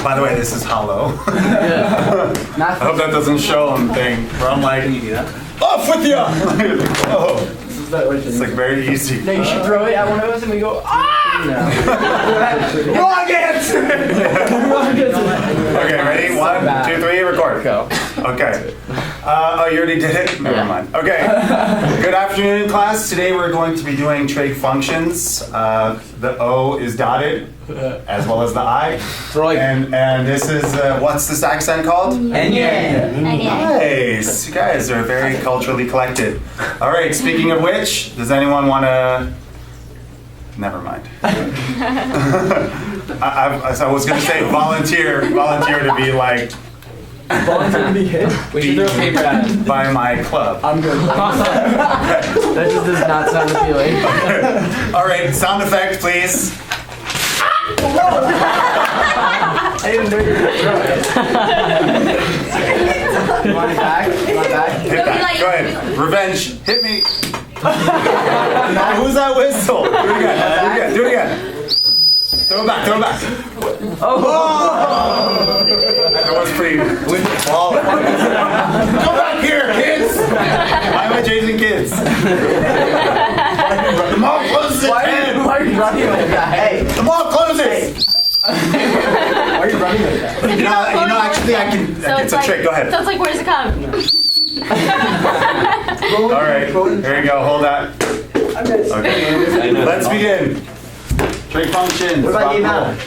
By the way, this is hollow. Math. I hope that doesn't show on thing. Where I'm like, Can you do that? off with you! Oh, This is the it's like very easy. No, you should throw it at one of us and we go, ah! Rockets! Okay, ready? 1, 2, 3, record. Go. Okay. Oh, you already did it? Never mind. Okay. Good afternoon, class. Today we're going to be doing trig functions. The O is dotted, as well as the I. Right. And this is, what's this accent called? Nice. You guys are very culturally collected. All right, speaking of which, does anyone want to... Never mind. I was going to say volunteer to be like... Volunteer to be hit? We should throw paper at him. By my club. I'm good. That just does not sound appealing. All right, sound effect, please. I didn't know you were going to throw it. You want it back? You want it back? Hit that. Go ahead. Revenge. Hit me. Who's that whistle? Do it again. Do it again. Throw it back. Throw it back. Oh! That was pretty. Well, come back here, kids. Why am I chasing kids? The mall closes at 10. Why are you running like that? Hey! The mall closes. Why are you running like that? You know, actually, I can. It's a trick. Go ahead. So it's like, where's it come? All right. Here you go. Hold that. Okay. Let's begin. Trig functions. What about math?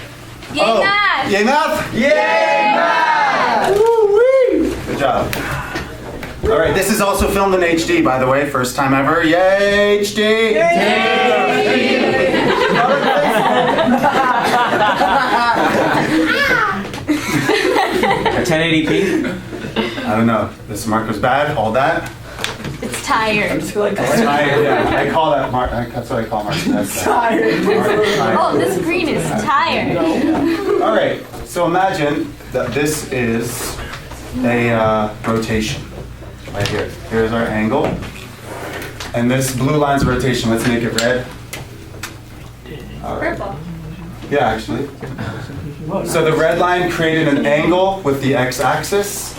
Yay, math! Yay math? Yay, math! Woo-wee! Good job. All right. This is also filmed in HD, by the way. First time ever. Yay, HD! Yay! 1080p? I don't know. This marker's bad. Hold that. It's tired. I just feel like It's tired. Yeah, I call that mark. That's what I call marker. That's tired. Oh, this green is tired. All right. So imagine that this is a rotation right here. Here's our angle, and this blue line's rotation. Let's make it red. All right. Purple. Yeah, actually. So the red line created an angle with the x-axis,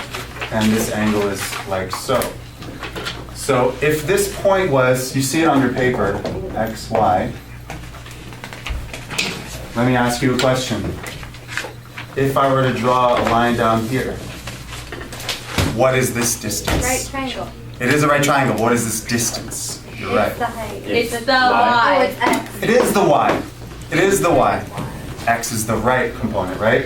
and this angle is like so. So if this point was, you see it on your paper, x, y. Let me ask you a question. If I were to draw a line down here, what is this distance? Right triangle. It is a right triangle. What is this distance? You're right. The height. It's the y. Oh, it's x. It is the y. It is the y. X is the right component, right?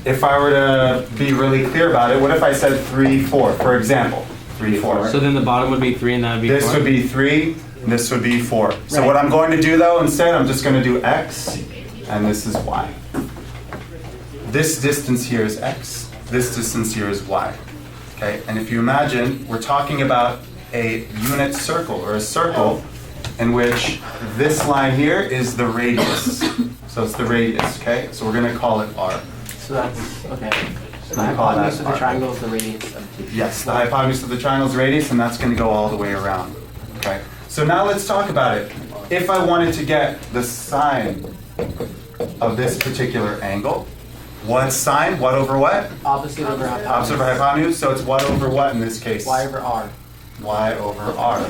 If I were to be really clear about it, what if I said 3, 4, for example? 3, 4. So then the bottom would be 3 and that would be 4? This would be 3, and this would be 4. So what I'm going to do though, instead, I'm just going to do x, and this is y. This distance here is x. This distance here is y. Okay, and if you imagine, we're talking about a unit circle, or a circle, in which this line here is the radius. So it's the radius, okay? So we're going to call it r. So that's, okay. So the We call that hypotenuse of the r. triangle is the radius of the Yes, the hypotenuse of the triangle is radius, and that's going to go all the way around. Okay. So now let's talk about it. If I wanted to get the sine of this particular angle, what's sine? What over what? opposite over hypotenuse. Opposite over hypotenuse. So it's what over what in this case? Y over R. Y over r.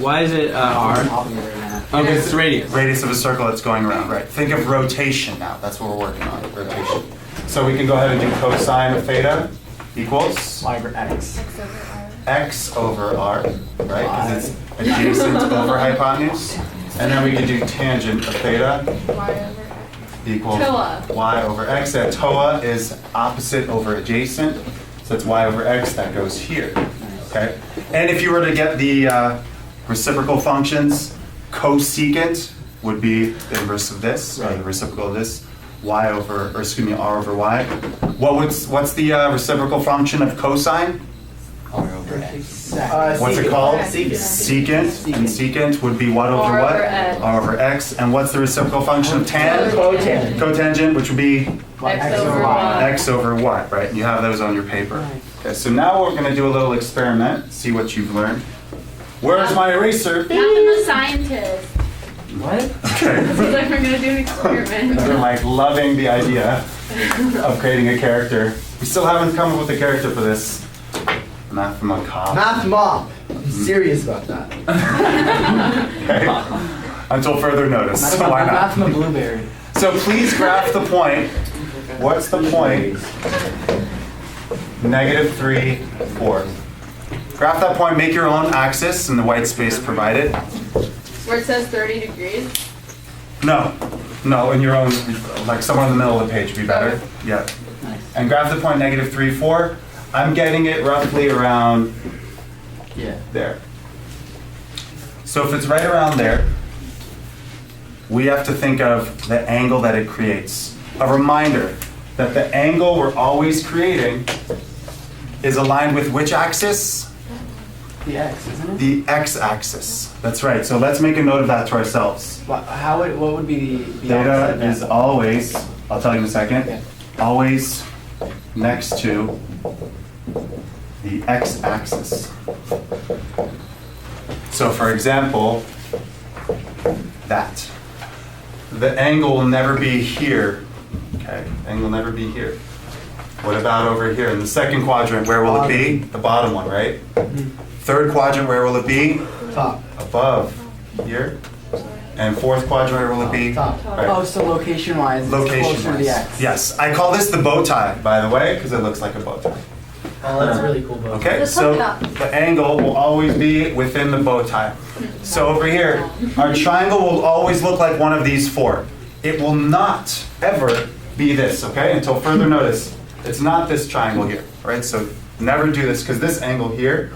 Why is it R? Okay, it's the radius. Radius of a circle that's going around. Right. Think of rotation now. That's what we're working on. Rotation. So we can go ahead and do cosine of theta equals Y over X. x over r, right? Because it's adjacent over hypotenuse. And then we can do tangent of theta equals TOA. y over x. That TOA is opposite over adjacent. So it's y over x that goes here. Okay? And if you were to get the reciprocal functions, cosecant would be the inverse of this, or the reciprocal of this, y over, or excuse me, r over y. What's the reciprocal function of cosine? R over X. What's it called? Secant. Secant. And secant would be what over R what? over X. R over x. And what's the reciprocal function of tan? Cotangent. Cotangent, which would be X over y. x over y, right? And you have those on your paper. Okay, so now we're going to do a little experiment, see what you've learned. Where's my eraser? I'm the scientist. What? Okay. Seems like we're gonna do an experiment. They're like loving the idea of creating a character. We still haven't come up with a character for this. Math macabre. Math mop. I'm serious about that. Okay. Until further notice. Why Math not? blueberry. So please graph the point. What's the point? -3, 4. Graph that point, make your own axis in the white space provided. Where it says 30 degrees. No, in your own, like somewhere in the middle of the page would be better. Yeah. And graph the point -3, 4. I'm getting it roughly around there. So if it's right around there, we have to think of the angle that it creates. A reminder that the angle we're always creating is aligned with which axis? The x, isn't it? The x-axis. That's right. So let's make a note of that to ourselves. What would be the Theta opposite is then? always, I'll tell you in a second, Okay. always next to the x-axis. So for example, that. The angle will never be here. Okay, angle will never be here. What about over here in the second quadrant? Where will it be? The bottom one, right? Third quadrant, where will it be? Top. Above here. And fourth quadrant, where will it be? Top. Right. Oh, so location-wise, it's closer to Location the wise. x. Yes, I call this the bow tie, by the way, because it looks like a bow tie. Oh, that's really cool, bro. Okay, Let's so look it up. the angle will always be within the bow tie. So over here, our triangle will always look like one of these four. It will not ever be this, okay, until further notice. It's not this triangle here, right? So never do this, because this angle here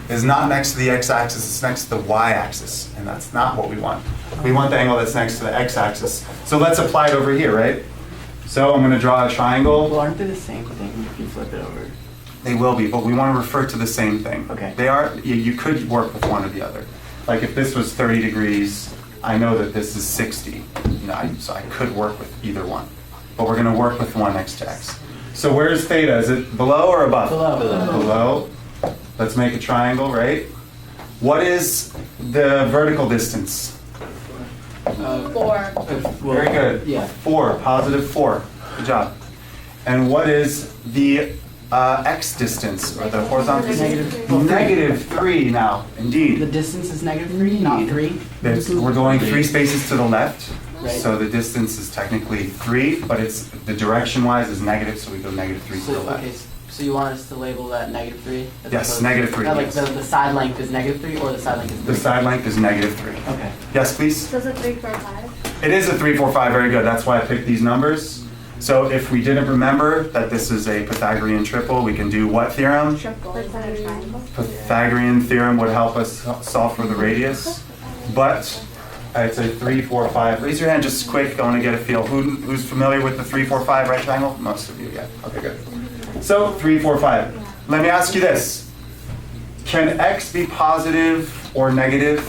is not next to the x-axis, it's next to the y-axis, and that's not what we want. We want the angle that's next to the x-axis. So let's apply it over here, right? So I'm going to draw a triangle. Well, aren't they the same thing if you flip it over? They will be, but we want to refer to the same thing. Okay. They are, you could work with one or the other. Like if this was 30 degrees, I know that this is 60. You know, so I could work with either one. But we're going to work with one next to x. So where's theta? Is it below or above? Below. Below. Let's make a triangle, right? What is the vertical distance? 4. Very good. Yeah. 4, positive 4. Good job. And what is the x distance, or the horizontal distance? -3 now, The indeed. distance is -3, not 3. We're going 3 spaces to the left, Right. so the distance is technically 3, but it's the direction-wise is negative, so we go -3 to the left. Okay, so you want us to label that -3? as Yes, opposed- -3, Like yes. the side length is -3 or the side length is 3? The side length is -3. Okay. Yes, please? So it's a 3, 4, 5. It is a 3, 4, 5, very good. That's why I picked these numbers. So if we didn't remember that this is a Pythagorean triple, we can do what theorem? Triple. Is that a triangle? Pythagorean theorem would help us solve for the radius. But it's a 3, 4, 5. Raise your hand just quick. I want to get a feel. Who's familiar with the 3, 4, 5 right triangle? Most of you, yeah. Okay, good. So 3, 4, 5. Let me ask you this. Can x be positive or negative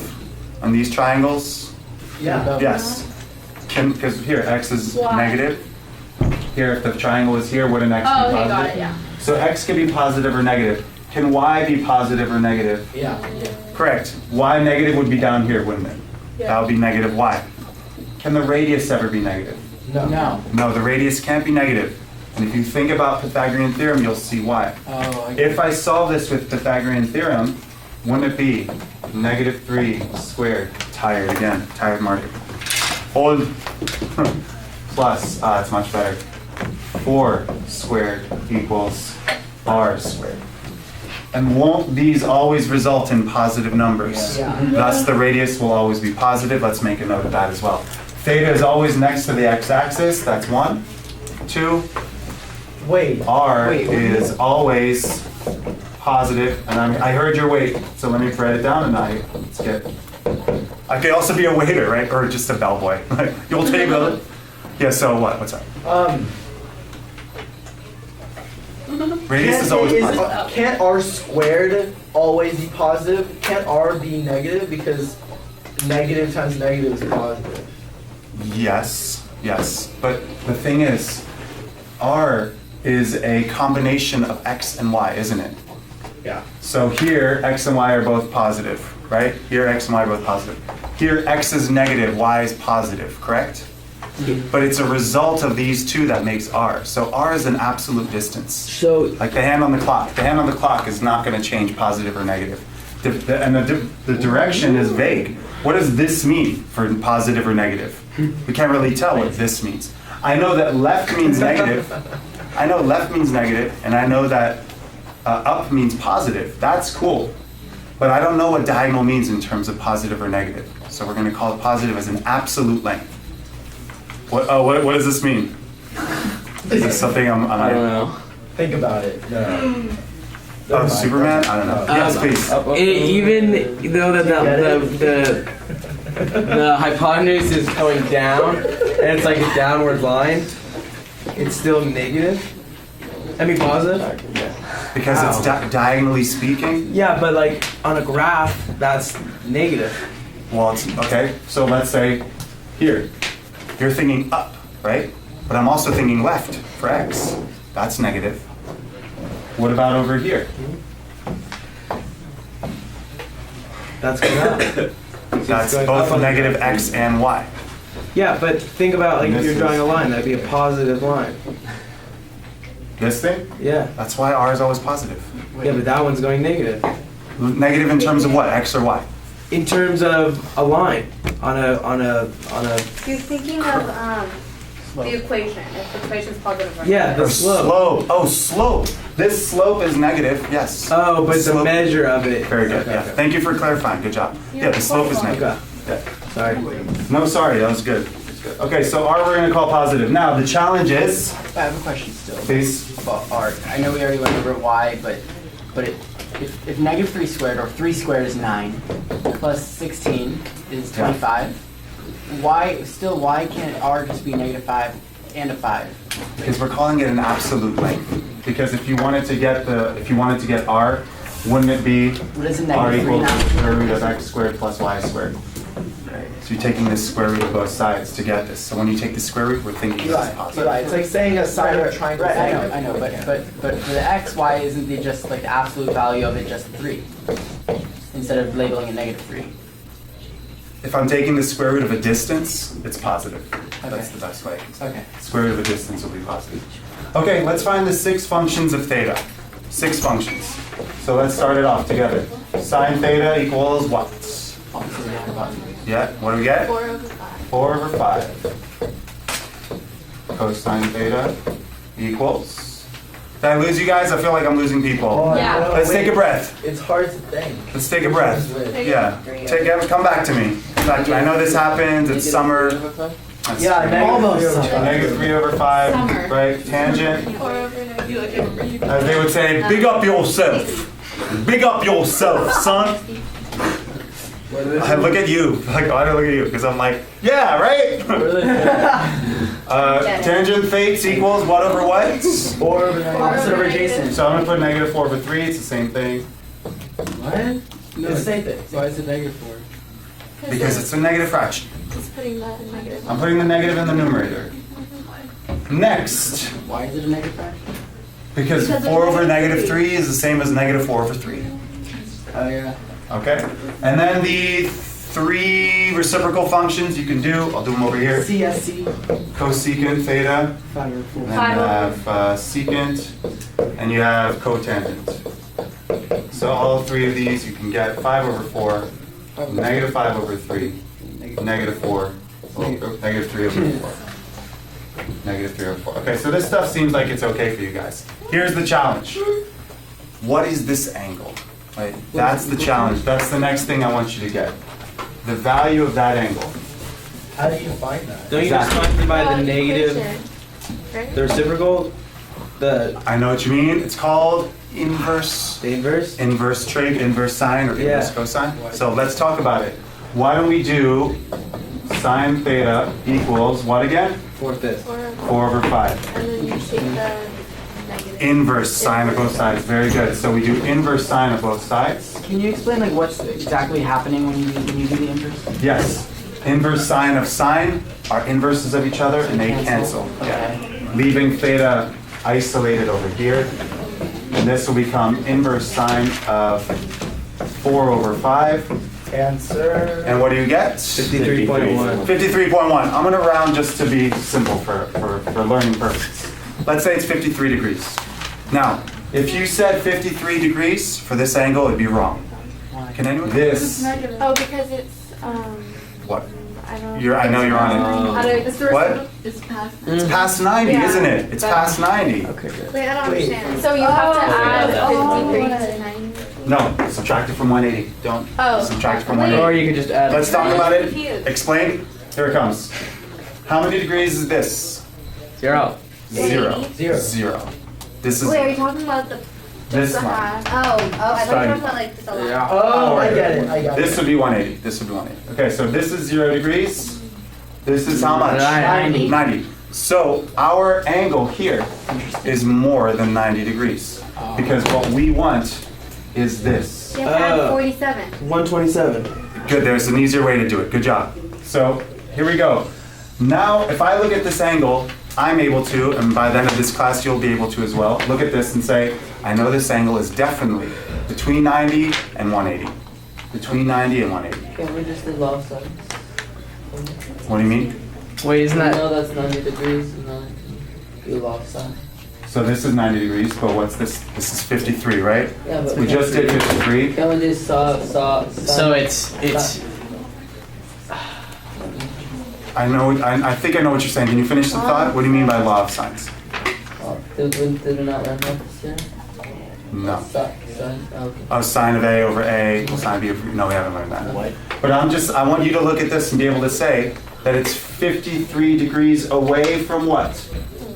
on these triangles? Yeah. Yes. Because here, x is Why? negative. Here, if the triangle is here, wouldn't x be Oh, positive? okay, got it, yeah. So x can be positive or negative. Can y be positive or negative? Yeah. Correct. Y negative would be down here, wouldn't it? That would be negative y. Can the radius ever be negative? No. No, the radius can't be negative. And if you think about Pythagorean theorem, you'll see why. Oh, If I solve this with Pythagorean theorem, wouldn't it be -3 squared, tired again, tired marker, hold, plus, it's much better, 4 squared equals r squared. And won't these always result in positive numbers? Yeah. Thus, the radius will always be positive. Let's make a note of that as well. Theta is always next to the x-axis. That's 1. 2. Wait. R Wait. is always positive. And I heard your weight, so let me write it down and let's get. I could also be a waiter, right? Or just a bellboy. You'll take it. Yeah, so what? What's up? Radius is always positive. Can't r squared always be positive? Can't r be negative? Because negative times negative is positive. Yes, yes. But the thing is, R is a combination of x and y, isn't it? Yeah. So here, x and y are both positive, right? Here, x and y are both positive. here x is negative, y is positive, correct? But it's a result of these two that makes r. So r is an absolute distance. So Like the hand on the clock. The hand on the clock is not going to change positive or negative. The direction is vague. What does this mean for positive or negative? We can't really tell what this means. I know that left means negative. I know left means negative, and I know that up means positive. That's cool. But I don't know what diagonal means in terms of positive or negative. So we're going to call it positive as an absolute length. What does this mean? Is this something I don't know. Think about it. No. Oh, Superman? I don't know. Yes, please. Even though the hypotenuse is going down and it's like a downward line, it's still negative. I mean positive. Because it's diagonally speaking? Yeah, but like on a graph, that's negative. Well, it's okay. So let's say here, you're thinking up, right? But I'm also thinking left for x. That's negative. What about over here? That's going up. That's going both up on the negative graph. x and y. Yeah, but think about like And if this you're drawing is- a line, that'd be a positive line. This thing? Yeah. That's why r is always positive. Yeah, but that one's going negative. Negative in terms of what? X or y? In terms of a line on a You're thinking of the equation. If the equation's positive or yeah, the Or slope. Oh, slope. This slope is negative, yes. Oh, but the Slope. measure of it. Very good, Okay, yeah. okay. Thank you for clarifying, good job. Yeah, the slope is negative. Okay. Yeah. Sorry. No, sorry, that was good. Okay, so r we're gonna call positive. Now, the challenge is, I have a question still please, about r. I know we already went over y, but if negative 3 squared or 3 squared is 9 plus 16 is 25, why can't r just be negative 5 and a 5? because we're calling it an absolute length. Because if you wanted to get r, wouldn't it be What is a r negative 3 equals now? square root of x squared plus y squared? So you're taking the square root of both sides to get this. So when you take the square root, we're thinking this is positive. It's like saying a side of a triangle. Right, I know, but for the x, y isn't it just like the absolute value of it just 3? Instead of labeling it negative 3. If I'm taking the square root of a distance, it's positive. That's Okay. the best way I can say it. Okay. Square root of a distance will be positive. Okay, let's find the 6 functions of theta. 6 functions. So let's start it off together. Sine theta equals what? Yeah, what do we get? 4 over 5. 4 over 5. Cosine theta equals. Did I lose you guys? I feel like I'm losing people. Yeah. no, Let's wait. take a breath. It's hard to think. Let's take a breath. Take Yeah. Come back to me. Come back to me. I know this happens. It's summer. That's Yeah, negative 3 over 5. Summer. Right? Tangent. 4 over negative. As they would say, big up yourself. Big up yourself, son. I look at you. Like, why do I look at you? Because I'm like, yeah, right? Tangent fates equals what over what? 4 over 9. Opposite over Jason. So I'm going to put negative 4 over 3. It's the same thing. What? It's the same thing. Why is it negative 4? Because it's a negative fraction. It's putting that in negative. I'm putting the negative in the numerator. Next. Why is it a negative fraction? Because 4 over negative 3 is the same as negative 4 over 3. Oh yeah. Okay? And then the 3 reciprocal functions you can do, I'll do them over here. CSC. Cosecant theta, 5 over 4. and then you have secant, and you have cotangent. So all 3 of these you can get 5 over 4, negative 5 over 3, negative 4, negative 3 over 4. Negative 3 over 4. Okay, so this stuff seems like it's okay for you guys. Here's the challenge. What is this angle? Right? That's the challenge. That's the next thing I want you to get. The value of that angle. How do you find that? Don't you just find it by the negative, the reciprocal, I know what you mean. It's called inverse. the inverse? Inverse trig, inverse sine, or inverse Yeah. cosine. So let's talk about it. Why don't we do sine theta equals what again? 4/5. 4 over 5. And then you take the negative. Inverse sine of both sides. Very good. So we do inverse sine of both sides. Can you explain like what's exactly happening when you do the inverse? Yes. Inverse sine of sine are inverses of each other and they cancel. Yeah. Leaving theta isolated over here. And this will become inverse sine of 4 over 5 Answer. And what do you get? 53.1. 53.1. I'm going to round just to be simple for learning purposes. Let's say it's 53 degrees. Now, if you said 53 degrees for this angle, it'd be wrong. Can anyone? This. Oh, because it's, What? I don't. I know you're on it. What? It's past. It's past 90, Yeah. isn't it? It's past 90. Okay, good. Wait, I don't Wait. understand. So you have to add 53 to 90? No, subtract it from 180. Don't subtract it from Or 180. you could just add. Let's talk about it. Confused. Explain. Here it comes. How many degrees is this? 0. 0. Zero. 0. This is Wait, are you talking about this the line. half? Oh, I thought you were talking about like the line. Yeah. Oh, I get it. I got This it. would be 180. This would be 180. Okay, so this is 0 degrees. This is how much? 90. 90. So our angle here is more than 90 degrees. Because what we want is this. You have to add 47. 127. Good, there's an easier way to do it. Good job. So here we go. Now, if I look at this angle, I'm able to, and by the end of this class you'll be able to as well, look at this and say, I know this angle is definitely between 90 and 180. Between 90 and 180. Can't we just do law of sines? What do you mean? Wait, isn't You that? know that's 90 degrees and then do law of sines. So this is 90 degrees, but what's this? This is 53, right? Yeah, but We just did 53. Can we do saw? So it's. I think I know what you're saying. Can you finish the thought? What do you mean by law of sines? Did we not learn that this year? No. Sine. Okay. Oh, sine of A over A, sine of B over, no, we haven't learned that. But I want you to look at this and be able to say that it's 53 degrees away from what?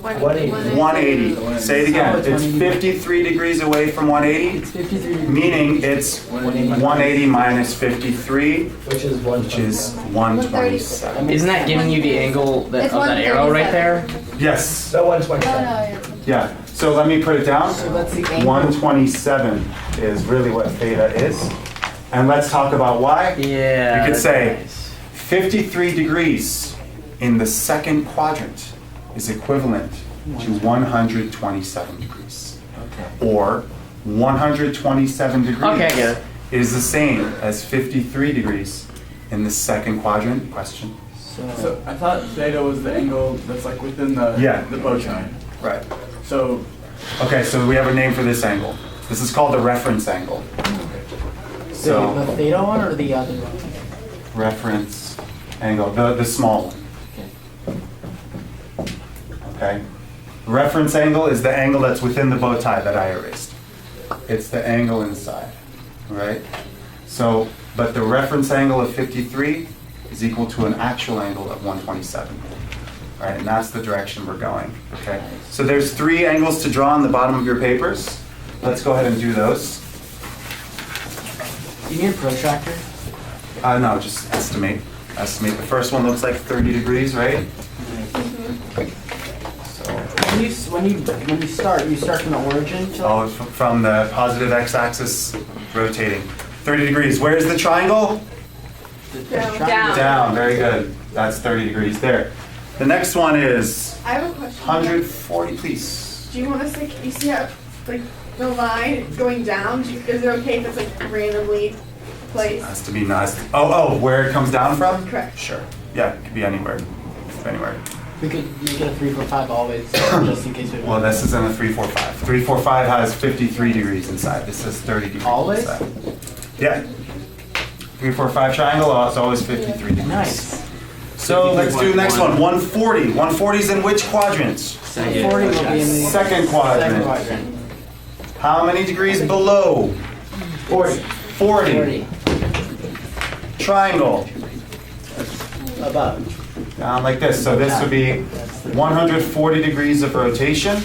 180. Say it again. It's 53 degrees away from 180, It's 53 degrees. meaning it's 180 minus 53, Which is which is 127. Isn't that giving you the angle that, It's of that arrow right there? Yes. No, 127. Yeah. So let me put it down. So that's the angle. 127 is really what theta is. And let's talk about why. Yeah. You could that's say nice. 53 degrees in the second quadrant is equivalent to 127 degrees. Or 127 degrees Okay, I get it. is the same as 53 degrees in the second quadrant. Question? So I thought theta was the angle that's like within the Yeah. the bow tie. Right. So Okay, so we have a name for this angle. This is called the reference angle. The So, theta one or the other one? reference angle, the small one. Okay? Reference angle is the angle that's within the bow tie that I erased. It's the angle inside, right? So, but the reference angle of 53 is equal to an actual angle of 127. Right, and that's the direction we're going, okay? So there's 3 angles to draw on the bottom of your papers. Let's go ahead and do those. You need a protractor? No, just estimate. Estimate. The first one looks like 30 degrees, right? So, When you start, you start from the origin to oh, from the positive x-axis, rotating. 30 degrees. Where's the triangle? Down. Down. Very good. That's 30 degrees there. The next one is I have a question. 140, please. Do you want us to, you see how, like, the line going down? Is it okay if it's, like, randomly placed? Has to be nice. Oh, where it comes down from? Correct. Sure. Yeah, it could be anywhere. Anywhere. we could make it a 3, 4, 5 always, just in case we Well, this isn't a 3, 4, 5. 3, 4, 5 has 53 degrees inside. This is 30 degrees Always? inside. Yeah. 3, 4, 5 triangle, it's always 53 degrees. Nice. So let's do the next one. 140. 140 is in which quadrant? 40 will be in the Second quadrant. second quadrant. How many degrees below? 40. 40. Triangle. Above. Down like this. So this would be 140 degrees of rotation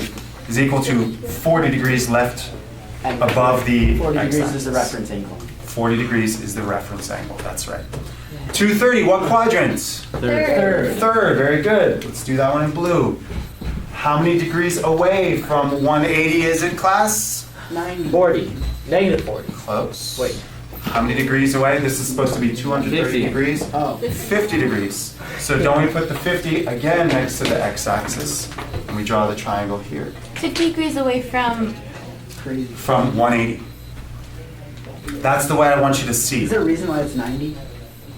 is equal to 40 degrees left And above the 40 degrees x-axis. is the reference angle. 40 degrees is the reference angle. That's right. 230. What quadrant? Third. Third. Very good. Let's do that one in blue. How many degrees away from 180 is it, class? 90. 40. Negative 40. Close. Wait. How many degrees away? This is supposed to be 230 50. degrees. Oh. 50 degrees. So don't we put the 50 again next to the x-axis? And we draw the triangle here. 50 degrees away from. From 180. That's the way I want you to see. Is there a reason why it's 90?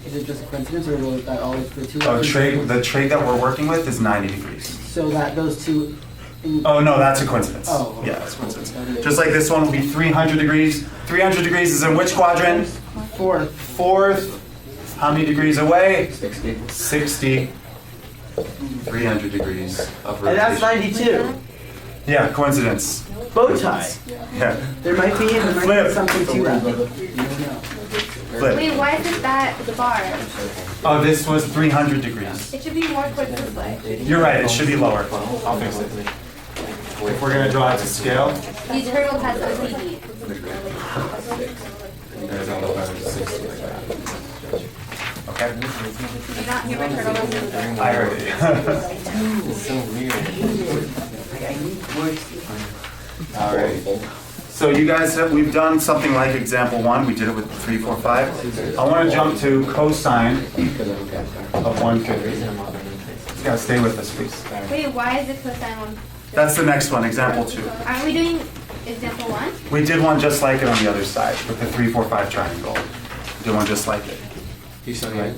Is it just a coincidence, or will that always the two? The trig that we're working with is 90 degrees. So that those two. Oh no, that's a coincidence. Oh. Yeah, that's a coincidence. Just like this one will be 300 degrees. 300 degrees is in which quadrant? Fourth. Fourth. How many degrees away? 60. 60. 300 degrees of rotation. And that's 92. Yeah, coincidence. Bow tie. Yeah. There might be Flip. something to that. Flip. Wait, why is it that bar? Oh, this was 300 degrees. It should be more towards this way. You're right, it should be lower. I'll fix it. If we're gonna draw it to scale, These turtles has OCD. there's a little better 60 like that. Okay? You're not human turtles. I heard it. It's so weird. Alright. So you guys have, we've done something like example 1. We did it with 3, 4, 5. I want to jump to cosine of 150. You gotta stay with us, please. Wait, why is it cosine one? That's the next one, example 2. Aren't we doing example 1? We did one just like it on the other side with the 3, 4, 5 triangle. We did one just like it. You still right?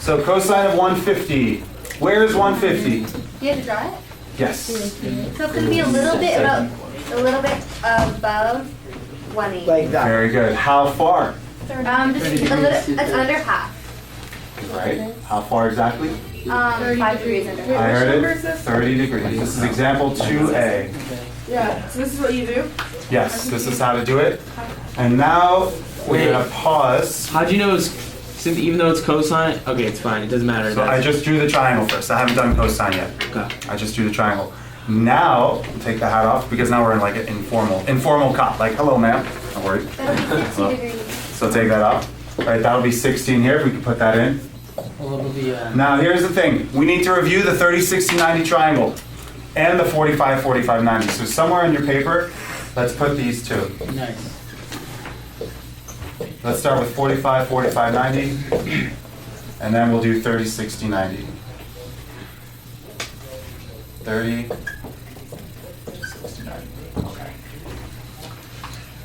So cosine of 150. Where's 150? You have to draw it? Yes. So it's going to be a little bit above 180. Like that. Very good. How far? Just a little, it's under half. Right. How far exactly? 5 degrees under I half. heard it. 30 degrees. This is example 2A. Yeah, so this is what you do? Yes, this is how to do it. And now we're gonna pause. How'd you know it's, since even though it's cosine? Okay, it's fine. It doesn't matter. So I just drew the triangle first. I haven't done cosine yet. Okay. I just drew the triangle. Now, we'll take the hat off because now we're in like an informal cop. Like, hello ma'am. Don't worry. That'll be 60 degrees. So take that off. All right, that'll be 16 here. If we can put that in. Well, it'll be, Now here's the thing. We need to review the 30, 60, 90 triangle and the 45, 45, 90. So somewhere in your paper, let's put these two. nice. Let's start with 45, 45, 90. And then we'll do 30, 60, 90. 30, 60, 90. Okay.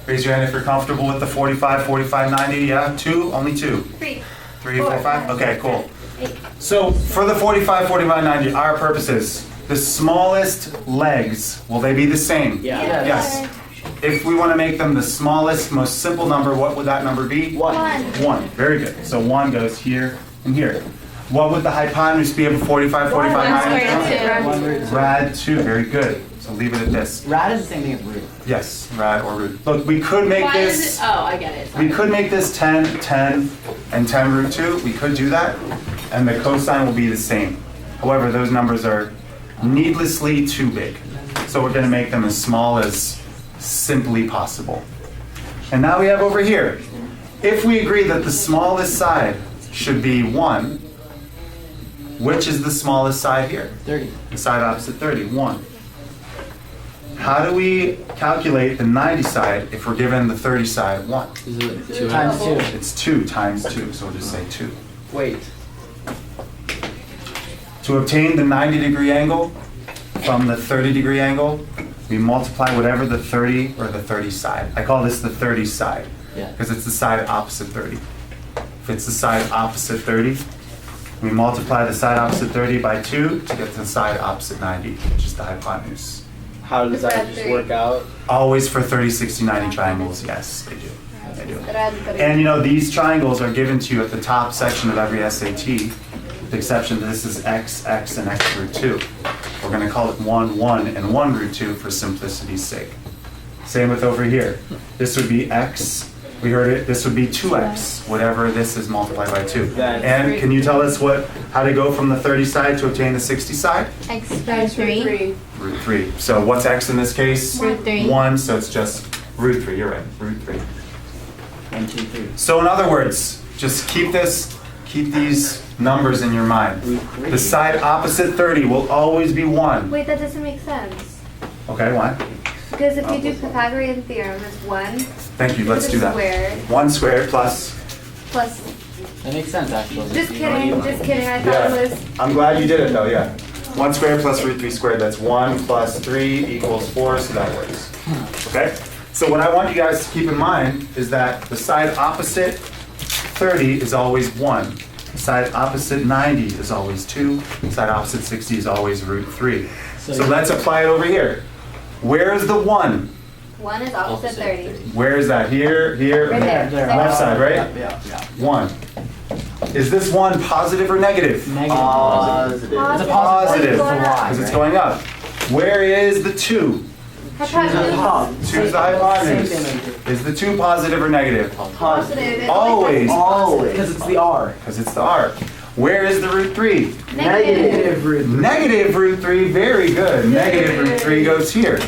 Raise your hand if you're comfortable with the 45, 45, 90. Yeah, 2? Only 2? 3. 3, 4, 5? Okay, cool. 8. So for the 45, 45, 90, our purposes, the smallest legs, will they be the same? Yeah. Yes. If we want to make them the smallest, most simple number, what would that number be? 1. 1. Very good. So 1 goes here and here. What would the hypotenuse be of 45, 45, 90? Rad 2. Very good. So leave it at this. Rad is the same thing as root. Yes, rad or root. Look, we could make Why this. is it? Oh, I get it. We could make this 10, 10, and 10 root 2. We could do that. And the cosine will be the same. However, those numbers are needlessly too big. So we're going to make them as small as simply possible. And now we have over here. If we agree that the smallest side should be 1, which is the smallest side here? 30. The side opposite 30, 1. How do we calculate the 90 side if we're given the 30 side 1? Is it 2 Times 2. It's 2 times 2, so we'll just say 2. Wait. To obtain the 90-degree angle from the 30-degree angle, we multiply whatever the 30 or the 30 side. I call this the 30 side Yeah. because it's the side opposite 30. If it's the side opposite 30, we multiply the side opposite 30 by 2 to get to the side opposite 90, which is the hypotenuse. How does that just work out? Always for 30, 60, 90 triangles, yes, they do. They do. Rad 30. And you know, these triangles are given to you at the top section of every SAT, with the exception that this is x, x, and x root 2. We're going to call it 1, 1, and 1 root 2 for simplicity's sake. Same with over here. This would be x. We heard it. This would be 2x, whatever this is multiplied by 2. And can you tell us how to go from the 30 side to obtain the 60 side? X root 3. Root 3. So what's x in this case? Root 3. 1, so it's just root 3. You're right, root 3. 1, 2, 3. So in other words, just keep these numbers in your mind. The side opposite 30 will always be 1. Wait, that doesn't make sense. Okay, why? Because if you do Pythagorean Theorem, it's 1 Thank you, let's do that. squared 1 squared plus. plus. That makes sense, actually. Just kidding, just kidding. I thought Yeah. it was. I'm glad you did it though, yeah. 1 squared plus root 3 squared, that's 1 plus 3 equals 4, so that works. Okay? So what I want you guys to keep in mind is that the side opposite 30 is always 1. The side opposite 90 is always 2. The side opposite 60 is always root 3. So let's apply it over here. Where is the 1? 1 is opposite 30. Where is that? Here, here, Right there. left side, right? Yeah. 1. Is this 1 positive or negative? Negative. Positive. It's a Positive, Going up. because it's going up. Where is the 2? Hypotenuse. 2 is the hypotenuse. Is the 2 positive or negative? Positive. Always, Because it's the R. because it's the R. Where is the root 3? Negative. root. Negative root 3, very good. Negative root 3 goes here.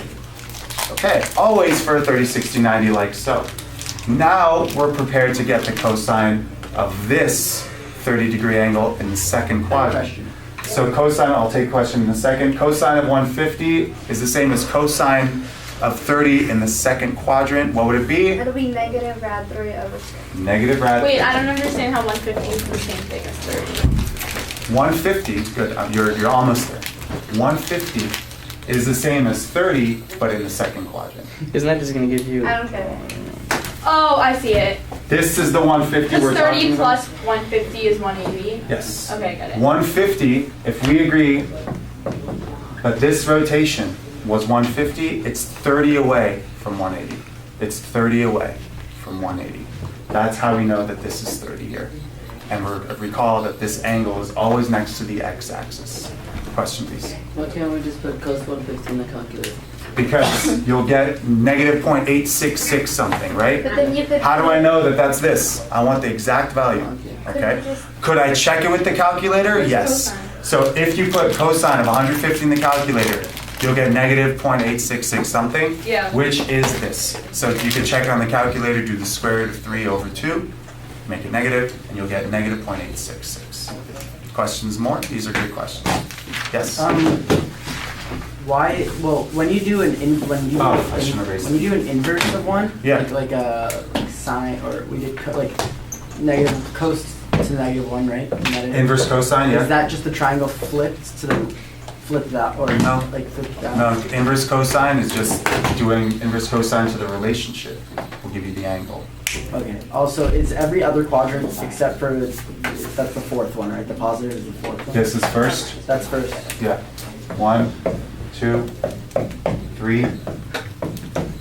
Okay, always for a 30, 60, 90 like so. Now we're prepared to get the cosine of this 30-degree angle in the second quadrant. So cosine, I'll take question in a second. Cosine of 150 is the same as cosine of 30 in the second quadrant. What would it be? It'll be negative rad 3 over 6. Negative rad. Wait, I don't understand how 150 is the same thing as 30. 150, good, you're almost there. 150 is the same as 30, but in the second quadrant. Isn't that just gonna give you? I don't get it. Oh, I see it. This is the 150 Because we're 30 talking about. plus 150 is 180. Yes. Okay, got it. 150, if we agree that this rotation was 150, it's 30 away from 180. It's 30 away from 180. That's how we know that this is 30 here. And recall that this angle is always next to the x-axis. Question, please. Why can't we just put cos 150 in the calculator? Because you'll get negative 0.866 something, right? But then you could. How do I know that that's this? I want the exact value, okay? Could I check it with the calculator? Where's Yes. cosine? So if you put cosine of 150 in the calculator, you'll get negative 0.866 something, Yeah. which is this. So you could check it on the calculator, do the square root of 3 over 2, make it negative, and you'll get negative 0.866. Questions more? These are good questions. Yes? Why? Well, when you do an when you Oh, I shouldn't have raised when you do an inverse of one, Yeah. like a sine, or we did like negative cos to -1, right? Negative. Inverse cosine, Is yeah? that just the triangle flipped to the flip that, or No. like flip that? No, inverse cosine is just doing inverse cosine to the relationship. Will give you the angle. Okay. Also, it's every other quadrant except for that's the fourth one, right? The positive is the fourth one. This is first? That's first. Yeah. 1, 2, 3.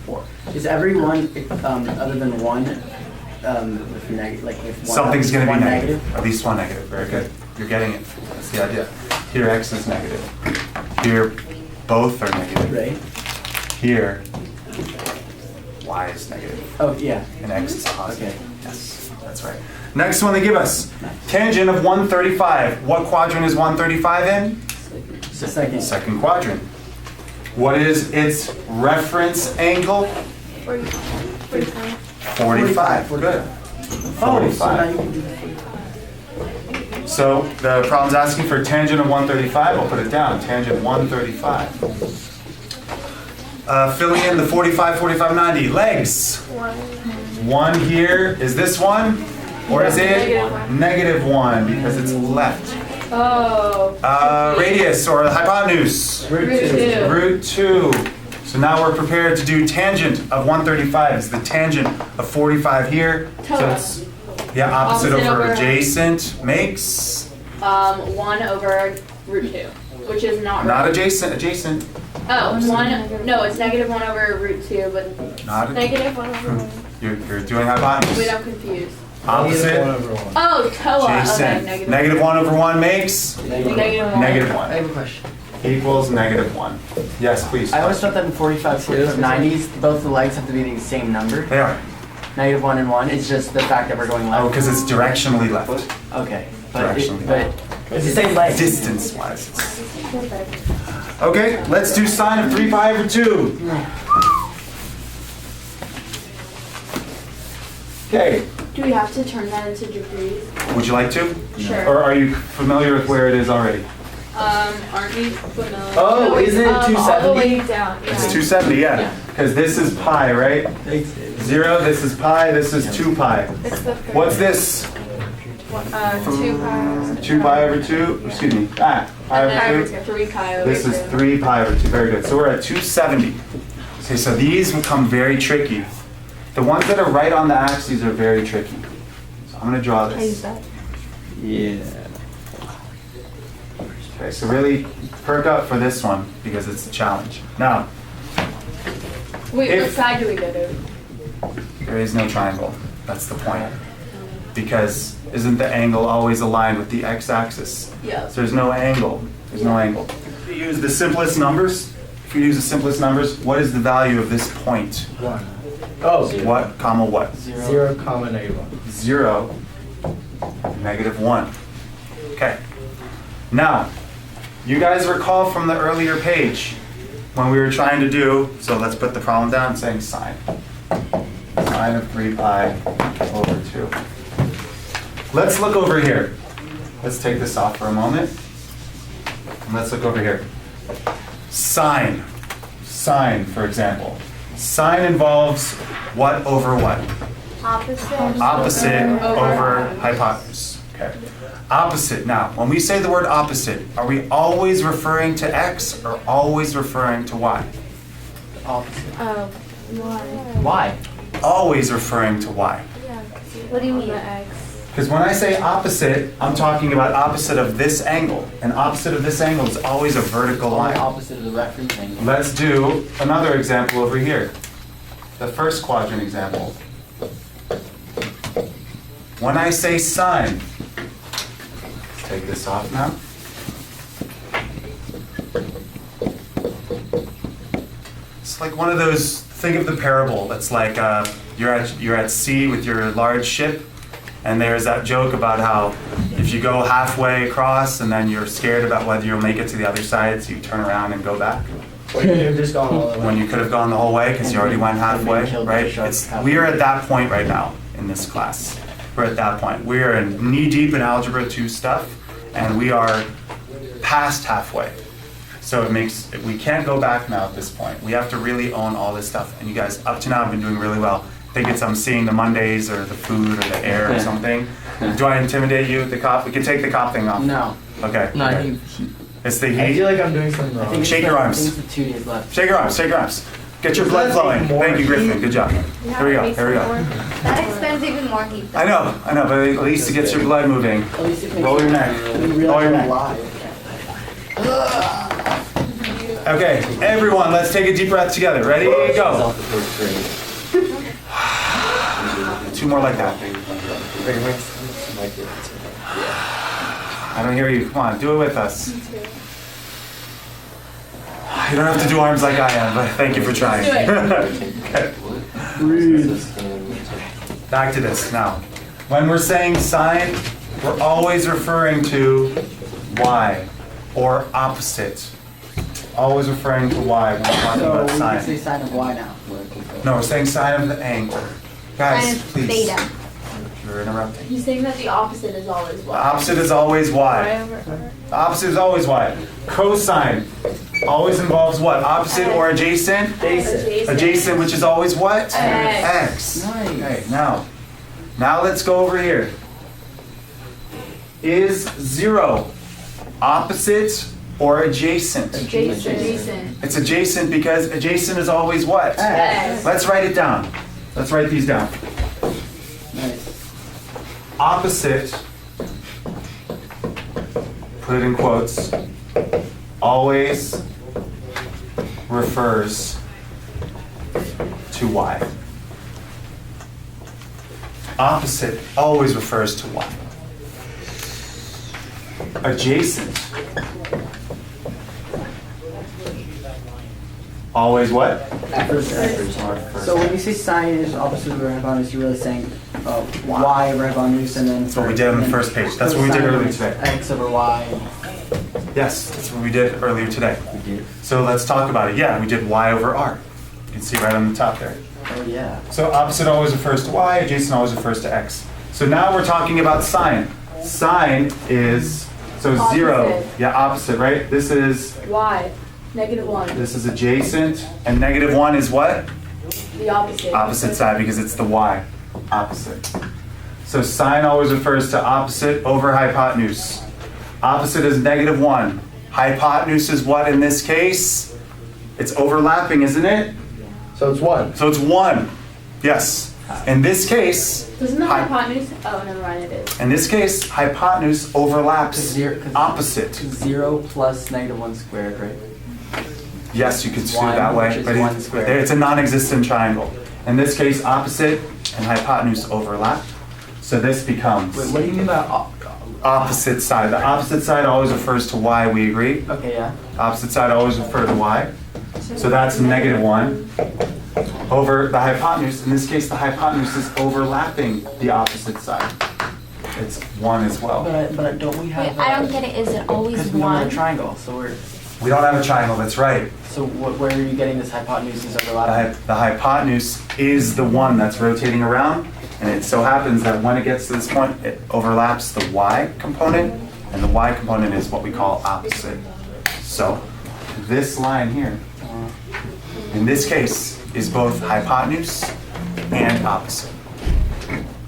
4. Is every one other than 1 with negative, like with one? Something's going to be one negative. At least one negative. Very good. You're getting it. That's the idea. Here x is negative. Here both are negative. Right. Here y is negative. Oh yeah. And x is positive. Okay. Yes, that's right. Next one they give us. Tangent of 135. What quadrant is 135 in? Second. Second quadrant. What is its reference angle? 45. 45. Good. Oh, so now 45. you can do that. So the problem's asking for tangent of 135. I'll put it down. Tangent 135. Filling in the 45, 45, 90. Legs. 1 here. Is this 1? Or is it -1 because it's left? Oh. Radius or hypotenuse. Root 2. Root 2. So now we're prepared to do tangent of 135. It's the tangent of 45 here. So Toa. it's, yeah, opposite Opposite over over- adjacent makes 1 over root 2, which is not not right. adjacent, adjacent. Oh, 1, no, it's -1 over root 2, but Not negative 1 over 1. You're doing hypotenuse. Wait, I'm confused. Opposite, Oh, TOA. Okay, adjacent. negative. Negative 1 over 1 makes Negative 1. negative I 1. have a question. Equals -1. Yes, please. I always thought that in 45, 45, 90s, both the legs have to be the same number. They are. -1 and 1. It's just the fact that we're going left. Oh, because it's directionally left. Okay. But Directionally but it's the same leg. Distance-wise. Okay, let's do sine of 3 pi over 2. Okay, Do we have to turn that into degrees? would you like to? Sure. Or are you familiar with where it is already? Aren't we familiar? Oh, isn't it All the 270? way down. It's Yeah. 270, yeah. Because this is pi, right? 0, this is pi, this is 2 pi. It's the What's this? 2 pi. 2 pi over 2? Excuse me. Pi And over then 2? 3 pi over This is 2. 3 pi over 2. Very good. So we're at 270. Okay, so these become very tricky. The ones that are right on the axes are very tricky. So I'm going to draw this. Yeah. Okay, so really perk up for this one because it's a challenge. Now, Wait, If- what side do we go to? there is no triangle. That's the point. Because isn't the angle always aligned with the x-axis? Yeah. So there's no angle. There's no angle. If you use the simplest numbers, what is the value of this point? 1. Oh, What, comma, what? 0, comma, -1. 0, -1. Okay. Now, you guys recall from the earlier page when we were trying to do, so let's put the problem down saying sine. Sine of 3 pi over 2. Let's look over here. Let's take this off for a moment. And let's look over here. Sine. Sine, for example. Sine involves what over what? Opposite. Opposite over hypotenuse. Okay. Opposite. Now, when we say the word opposite, are we always referring to x or always referring to y? Opposite. Why? Why? Always referring to y. What do you mean? Because when I say opposite, I'm talking about opposite of this angle. And opposite of this angle is always a vertical Only line. opposite of the reference angle. Let's do another example over here. The first quadrant example. When I say sine, take this off now. It's like one of those, think of the parable. It's like you're at sea with your large ship, and there's that joke about how if you go halfway across and then you're scared about whether you'll make it to the other side, so you turn around and go back. Or you could have just gone all the way. When you could have gone the whole way because you already went halfway, right? We are at that point right now in this class. We're at that point. We are knee deep in Algebra 2 stuff, and we are past halfway. So we can't go back now at this point. We have to really own all this stuff. And you guys, up to now, have been doing really well. I think it's I'm seeing the Mondays or the food or the air or something. Do I intimidate you? The cop? We can take the cop thing off. No. Okay. No, I okay. think It's the I heat. feel like I'm doing something I wrong. think it's Shake the- your I arms. think it's the 2 days left. Shake your arms, shake your arms. Get your blood flowing. Thank you, Griffin. Good job. Here we go, here we go. That expends even more heat. I know, but at least it gets your blood moving. At least it makes Roll your neck. We Roll realize your we're neck. live. Okay, everyone, let's take a deep breath together. Ready? Go. 2 more like that. I don't hear you. Come on, do it with us. You don't have to do arms like I am, but thank you for trying. Okay. Back to this now. When we're saying sine, we're always referring to y or opposite. Always referring to y when we're talking So about we can say sine. sine of y now. No, we're saying sine of the angle. Guys, Sine of please. theta. You're interrupting. He's saying that the opposite is always The y. opposite is always y. The opposite is always y. Cosine always involves what? Opposite or adjacent? Adjacent, which is always what? X. Nice. Okay, now let's go over here. Is 0 opposite or adjacent? Adjacent. It's adjacent because adjacent is always what? X. Let's write it down. Let's write these down. Nice. Opposite, put it in quotes, always refers to y. Opposite always refers to y. Adjacent always what? So when you say sine is opposite of hypotenuse, you're really saying y over hypotenuse and then. That's what we did on the first page. That's what we did earlier today. X over y. Yes, that's what we did earlier today. So let's talk about it. Yeah, we did y over r. You can see right on the top there. Oh yeah. So opposite always refers to y, adjacent always refers to x. So now we're talking about sine. Sine is, so 0, Opposite. yeah, opposite, right? This is Y. -1. This is adjacent, and -1 is what? The opposite. Opposite side, because it's the y. Opposite. So sine always refers to opposite over hypotenuse. Opposite is -1. Hypotenuse is what in this case? It's overlapping, isn't it? So it's 1. So it's 1. Yes. In this case, Doesn't the hypotenuse? Oh, never mind, it is. in this case, hypotenuse overlaps Cause opposite. 0 plus -1 squared, right? Yes, you could do it One, that way, which is but one squared. it's a non-existent triangle. In this case, opposite and hypotenuse overlap. So this becomes Wait, what do you mean by opposite side. The opposite side always refers to y, we agree? Okay, yeah. Opposite side always refer to y. So that's -1 over the hypotenuse. In this case, the hypotenuse is overlapping the opposite side. It's 1 as well. But don't we have? Wait, I don't get it. Is it always Because we don't have a one? triangle, so we're. We don't have a triangle, that's right. So where are you getting this hypotenuse is overlapping? The hypotenuse is the one that's rotating around, and it so happens that when it gets to this point, it overlaps the y component, and the y component is what we call opposite. So this line here, in this case, is both hypotenuse and opposite,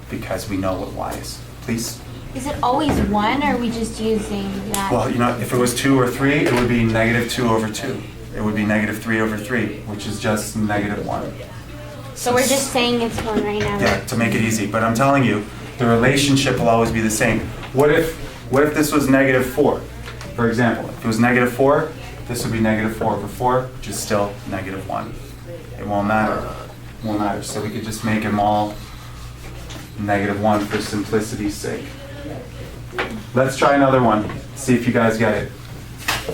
because we know what y is. Please? Is it always one, or are we just using that? Well, you know, if it was 2 or 3, it would be -2 over 2. It would be -3 over 3, which is just -1. So we're just saying it's one right now. Yeah, to make it easy. But I'm telling you, the relationship will always be the same. What if this was -4? For example, if it was -4, this would be -4 over 4, which is still -1. It won't matter. It won't matter. So we could just make them all -1 for simplicity's sake. Let's try another one. See if you guys get it.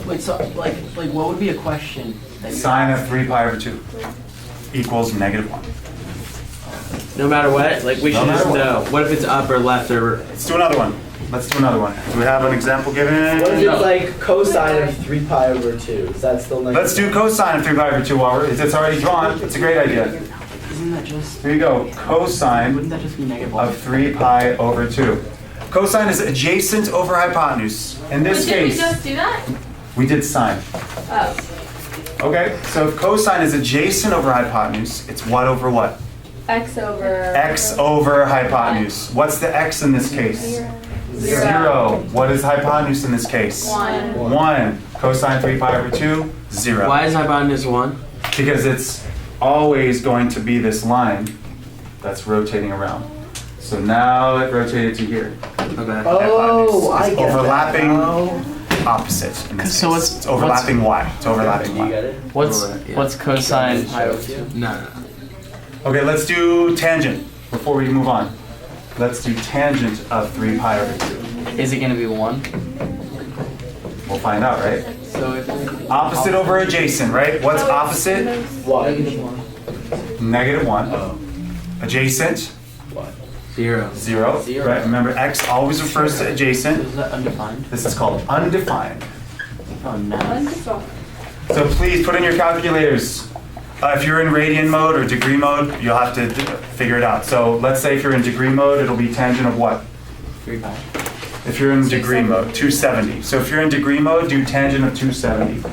Wait, so like what would be a question that you Sine of 3 pi over 2 equals -1. No matter what, like we No should just matter know. What if it's up or left or? Let's do another one. Let's do another one. Do we have an example given? What if it's like cosine of 3 pi over 2? Is that still negative? Let's do cosine of 3 pi over 2 while it's already drawn. It's a great idea. Isn't that just? Here you go. Cosine Wouldn't that just be -1? of 3 pi over 2. Cosine is adjacent over hypotenuse. In this Did we case, just do that? we did sine. Oh. Okay, so if cosine is adjacent over hypotenuse, it's what over what? X over. X over hypotenuse. What's the x in this case? Zero. What is hypotenuse in this case? 1. 1. Cosine 3 pi over 2, 0. Why is hypotenuse 1? Because it's always going to be this line that's rotating around. So now it rotated to here. Okay. Oh, I It's get overlapping that now. opposite in this So case. what's- It's overlapping y. It's overlapping Do you y. get it? What's cosine? No. Okay, let's do tangent before we move on. Let's do tangent of 3 pi over 2. Is it gonna be 1? We'll find out, right? So if Opposite over adjacent, right? What's opposite? What? -1. Adjacent? 0. 0. Zero. Right? Remember, x always refers to adjacent. is that undefined? This is called undefined. Oh no. So please put in your calculators. If you're in radian mode or degree mode, you'll have to figure it out. So let's say if you're in degree mode, it'll be tangent of what? 3 pi. If you're in degree mode, 270. So if you're in degree mode, do tangent of 270.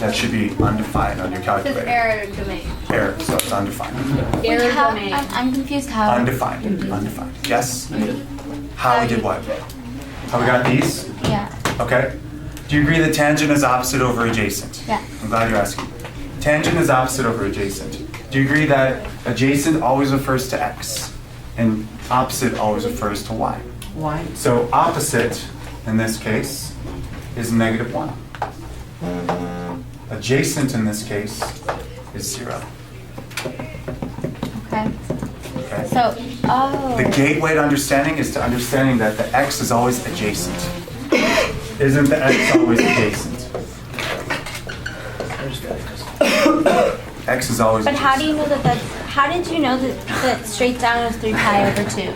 That should be undefined on your It says calculator. error domain. Error, so it's undefined. Error How, domain. I'm confused how. Undefined, undefined. Yes? How we did what? How we got these? Yeah. Okay. Do you agree that tangent is opposite over adjacent? Yeah. I'm glad you're asking. Tangent is opposite over adjacent. Do you agree that adjacent always refers to x and opposite always refers to y? Why? So opposite, in this case, is -1. Adjacent, in this case, is 0. Okay. Okay? So, oh. The gateway to understanding is to understanding that the x is always adjacent. Isn't the x always adjacent? X is always But adjacent. how do you know that that's, how did you know that straight down is 3 pi over 2?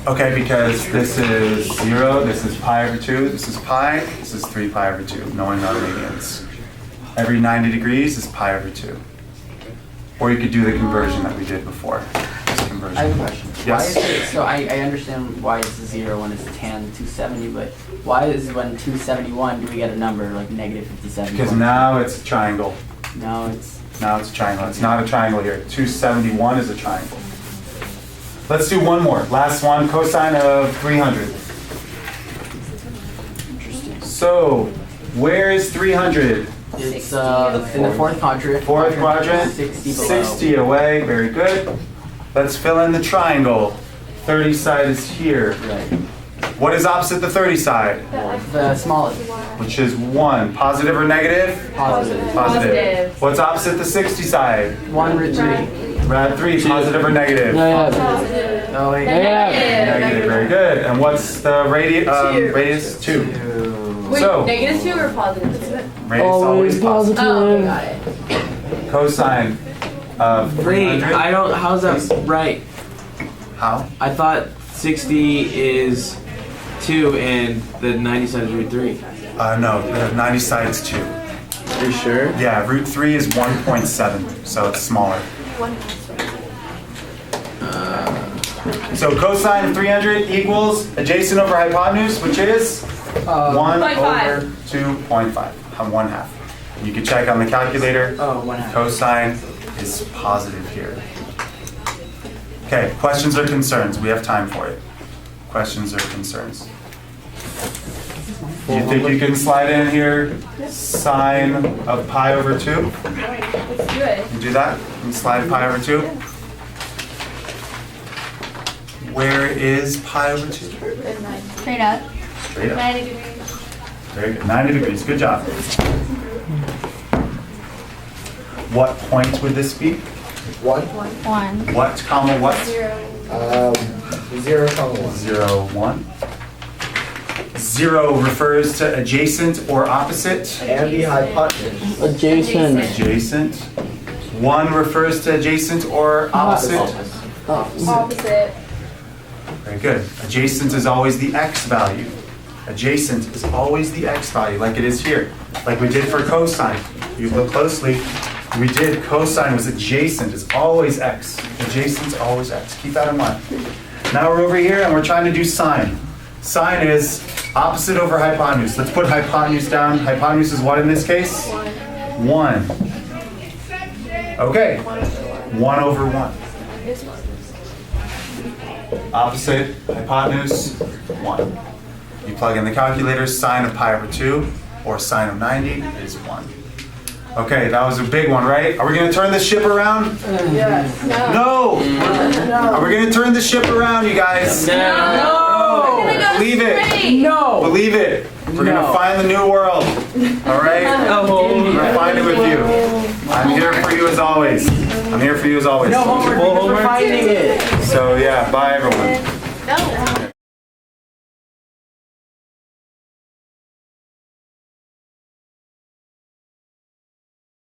Okay, because this is 0, this is pi over 2, this is pi, this is 3 pi over 2, knowing our radians. Every 90 degrees is pi over 2. Or you could do the conversion that we did before. This conversion. I have a question. Yes. Why is it, so I understand why it's 0 when it's tan 270, but why is when 271 do we get a number like -57? Because now it's a triangle. No, it's Now it's a triangle. It's not a triangle here. 271 is a triangle. Let's do one more. Last one, cosine of 300. interesting. So, where is 300 It's in the fourth quadrant. Fourth quadrant, 60 below. 60 away, very good. Let's fill in the triangle. 30 side is here. Right. What is opposite the 30 side? The smallest. Which is 1. Positive or negative? Positive. Positive. What's opposite the 60 side? 1 root 3. Rad 3, positive or negative? Positive. Oh wait. Negative, very good. And what's the radius? 2. Wait, So- negative 2 or positive? Radius always positive. Oh, okay, got it. Cosine of Wait, 300. I don't. How's that right? How? I thought 60 is 2 and the 90 side is root 3. No, the 90 side is 2. Are you sure? Yeah, root 3 is 1.7, so it's smaller. So cosine of 300 equals adjacent over hypotenuse, which is 1 0.5. over 2.5, 1/2. You can check on the calculator. Oh, 1/2. Cosine is positive here. Okay, questions or concerns? We have time for it. Questions or concerns? Do you think you can slide in here sine of pi over 2? Let's do it. You do that? And slide pi over 2? Where is pi over 2? Straight up. Straight up. 90 degrees. Very good. 90 degrees. Good job. What point would this be? 1. 1. What, comma, what? 0. 0, 1. 0, 1. 0 refers to adjacent or opposite. And the hypotenuse. Adjacent. Adjacent. 1 refers to adjacent or opposite. Opposite. Very good. Adjacent is always the x value. Adjacent is always the x value, like it is here. Like we did for cosine. If you look closely, we did cosine was adjacent. It's always x. Adjacent is always x. Keep that in mind. Now we're over here and we're trying to do sine. Sine is opposite over hypotenuse. Let's put hypotenuse down. Hypotenuse is what in this case? 1. Okay. 1 over 1. Opposite hypotenuse, 1. You plug in the calculator, sine of pi over 2, or sine of 90 is 1. Okay, that was a big one, right? Are we going to turn this ship around? Yes. No! Are we going to turn the ship around, you guys? No! Believe it. No! Believe it. We're going to No. find the new world. All right? We're going to find it with you. I'm here for you as always. I'm here for you as always. No homework because we're finding it. So yeah, bye everyone. No.